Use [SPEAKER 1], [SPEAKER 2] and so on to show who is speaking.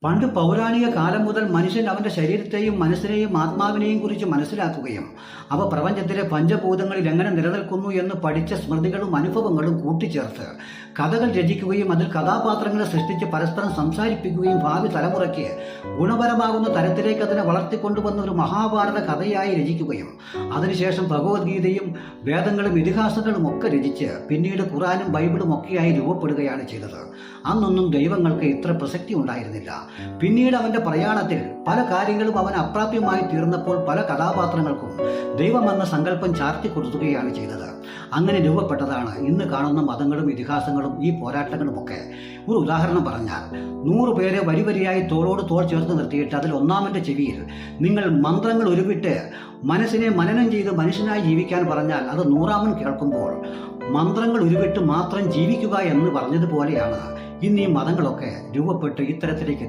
[SPEAKER 1] പണ്ട് പൗരാണിക കാലം മുതൽ മനുഷ്യൻ അവന്റെ ശരീരത്തെയും മനസ്സിനെയും ആത്മാവിനെയും കുറിച്ച് മനസ്സിലാക്കുകയും അവ പ്രപഞ്ചത്തിലെ പഞ്ചഭൂതങ്ങളിൽ എങ്ങനെ നിലനിൽക്കുന്നു എന്ന് പഠിച്ച സ്മൃതികളും അനുഭവങ്ങളും കൂട്ടിച്ചേർത്ത് കഥകൾ രചിക്കുകയും അതിൽ കഥാപാത്രങ്ങളെ സൃഷ്ടിച്ച് പരസ്പരം സംസാരിപ്പിക്കുകയും ഭാവി തലമുറയ്ക്ക് ഗുണപരമാകുന്ന തരത്തിലേക്ക് അതിനെ വളർത്തിക്കൊണ്ടുവന്ന ഒരു മഹാഭാരത കഥയായി രചിക്കുകയും അതിനുശേഷം ഭഗവത്ഗീതയും വേദങ്ങളും ഇതിഹാസങ്ങളും ഒക്കെ രചിച്ച് പിന്നീട് ഖുറാനും ബൈബിളും ഒക്കെയായി രൂപപ്പെടുകയാണ് ചെയ്തത്. അന്നൊന്നും ദൈവങ്ങൾക്ക് ഇത്ര പ്രസക്തി ഉണ്ടായിരുന്നില്ല. പിന്നീട് അവന്റെ പ്രയാണത്തിൽ പല കാര്യങ്ങളും അവൻ അപ്രാപ്യമായി തീർന്നപ്പോൾ പല കഥാപാത്രങ്ങൾക്കും ദൈവമെന്ന സങ്കല്പം ചാർത്തി കൊടുക്കുകയാണ് ചെയ്തത്. അങ്ങനെ രൂപപ്പെട്ടതാണ് ഇന്ന് കാണുന്ന മതങ്ങളും ഇതിഹാസങ്ങളും ഈ പോരാട്ടങ്ങളുമൊക്കെ. ഒരു ഉദാഹരണം പറഞ്ഞാൽ, 100 പേരെ വരിവരിയായി തോളോട് തോൾ ചേർത്ത് നിർത്തിയിട്ട് അതിൽ ഒന്നാമന്റെ ചെവിയിൽ നിങ്ങൾ മന്ത്രങ്ങൾ ഉരുവിട്ട് മനസ്സിനെ മനനം ചെയ്ത് മനുഷ്യനായി ജീവിക്കാൻ പറഞ്ഞാൽ അത് 100-മൻ കേൾക്കുമ്പോൾ മന്ത്രങ്ങൾ ഉരുവിട്ട് മാത്രം ജീവിക്കുക എന്ന് പറഞ്ഞതുപോലെയാണ് ഇന്ന് ഈ മതങ്ങളൊക്കെ രൂപപ്പെട്ട് ഇത്തരത്തിലേക്ക്